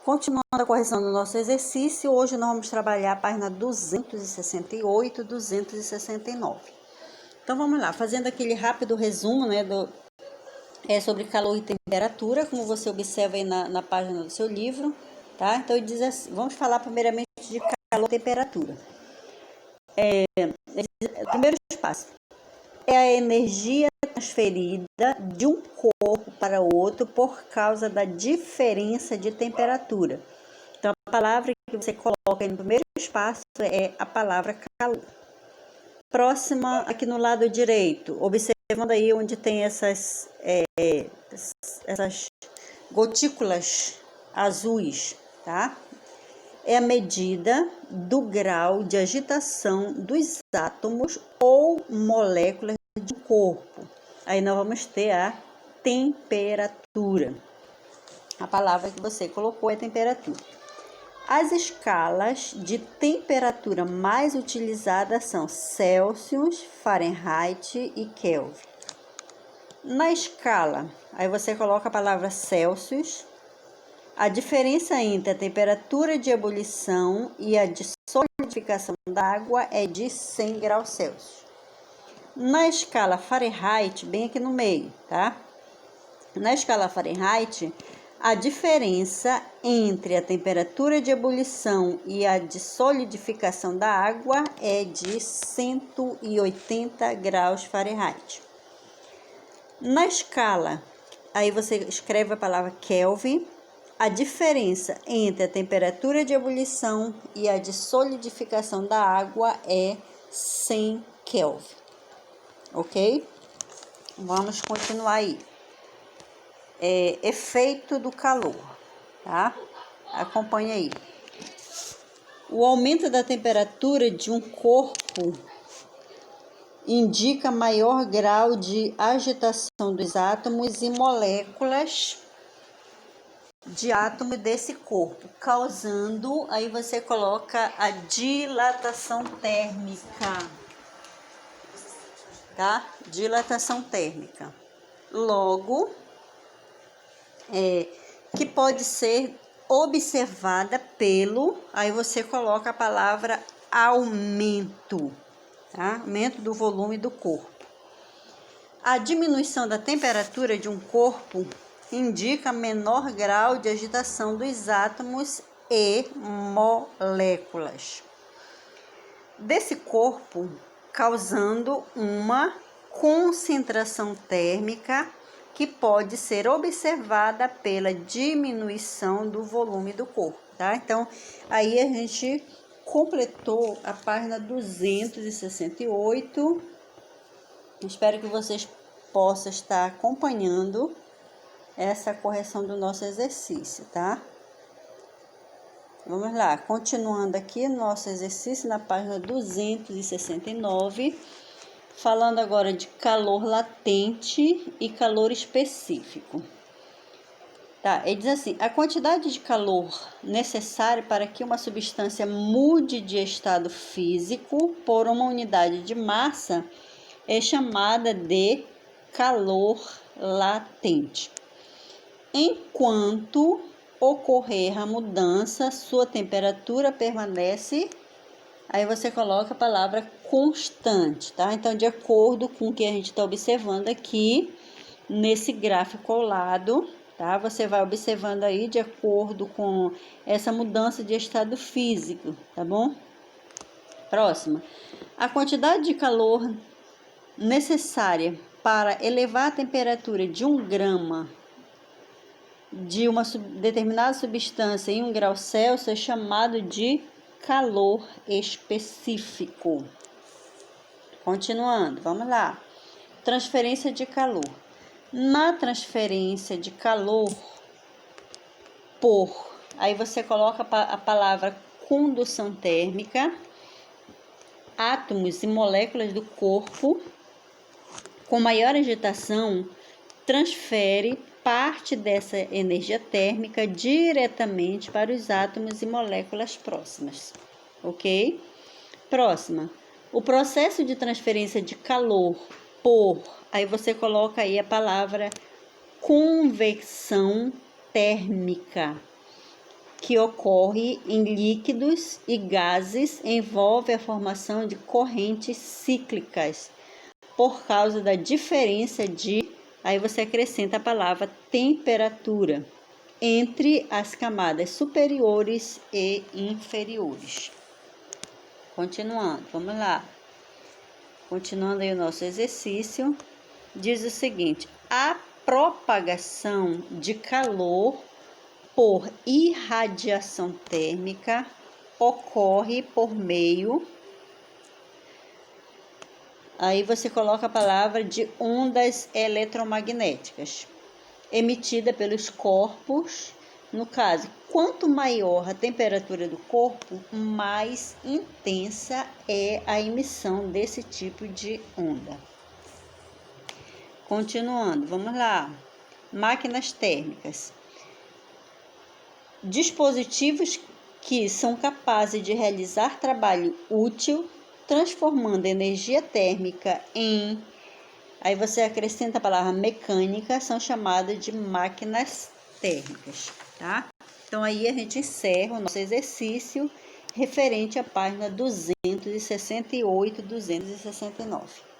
Continuando a correção do nosso exercício, hoje nós vamos trabalhar a página 268 e 269. Então vamos lá, fazendo aquele rápido resumo, né, sobre calor e temperatura, como você observa aí na página do seu livro, tá? Então ele diz assim, vamos falar primeiramente de calor e temperatura. O primeiro espaço é a energia transferida de um corpo para outro por causa da diferença de temperatura. Então, a palavra que você coloca aí no primeiro espaço é a palavra calor. Próxima, aqui no lado direito, observando aí onde tem essas gotículas azuis, tá? É a medida do grau de agitação dos átomos ou moléculas de um corpo. Aí nós vamos ter a temperatura. A palavra que você colocou é temperatura. As escalas de temperatura mais utilizadas são Celsius, Fahrenheit e Kelvin. Na escala, aí você coloca a palavra Celsius. A diferença entre a temperatura de ebulição e a de solidificação da água é de 100 graus Celsius. Na escala Fahrenheit, bem aqui no meio, tá? Na escala Fahrenheit, a diferença entre a temperatura de ebulição e a de solidificação da água é de 180 graus Fahrenheit. Na escala, aí você escreve a palavra Kelvin. A diferença entre a temperatura de ebulição e a de solidificação da água é 100 Kelvin. Ok? Vamos continuar aí. Efeito do calor, tá? Acompanha aí. O aumento da temperatura de um corpo indica maior grau de agitação dos átomos e moléculas de átomo desse corpo, causando, aí você coloca a dilatação térmica, tá? Dilatação térmica. Logo, que pode ser observada pelo, aí você coloca a palavra aumento, tá? Aumento do volume do corpo. A diminuição da temperatura de um corpo indica menor grau de agitação dos átomos e moléculas desse corpo, causando uma concentração térmica que pode ser observada pela diminuição do volume do corpo, tá? Então, aí a gente completou a página 268. Espero que vocês possam estar acompanhando essa correção do nosso exercício, tá? Vamos lá, continuando aqui nosso exercício na página 269, falando agora de calor latente e calor específico. Tá, ele diz assim, a quantidade de calor necessária para que uma substância mude de estado físico por uma unidade de massa é chamada de calor latente. Enquanto ocorrer a mudança, sua temperatura permanece, aí você coloca a palavra constante, tá? Então, de acordo com o que a gente está observando aqui, nesse gráfico ao lado, tá? Você vai observando aí de acordo com essa mudança de estado físico, tá bom? Próxima. A quantidade de calor necessária para elevar a temperatura de 1 grama de uma determinada substância em 1 grau Celsius é chamado de calor específico. Continuando, vamos lá. Transferência de calor. Na transferência de calor aí você coloca a palavra condução térmica, átomos e moléculas do corpo com maior agitação transfere parte dessa energia térmica diretamente para os átomos e moléculas próximas, ok? Próxima, o processo de transferência de calor aí você coloca aí a palavra convecção térmica. que ocorre em líquidos e gases envolve a formação de correntes cíclicas por causa da diferença de, aí você acrescenta a palavra temperatura, entre as camadas superiores e inferiores. Continuando, vamos lá. Continuando aí o nosso exercício, diz o seguinte: a propagação de calor por irradiação térmica ocorre por meio, aí você coloca a palavra de ondas eletromagnéticas, emitida pelos corpos. No caso, quanto maior a temperatura do corpo, mais intensa é a emissão desse tipo de onda. Continuando, vamos lá. Máquinas térmicas. Dispositivos que são capazes de realizar trabalho útil, transformando energia térmica em, aí você acrescenta a palavra mecânica, são chamados de máquinas térmicas, tá? Então aí a gente encerra o nosso exercício referente à página 268 e 269.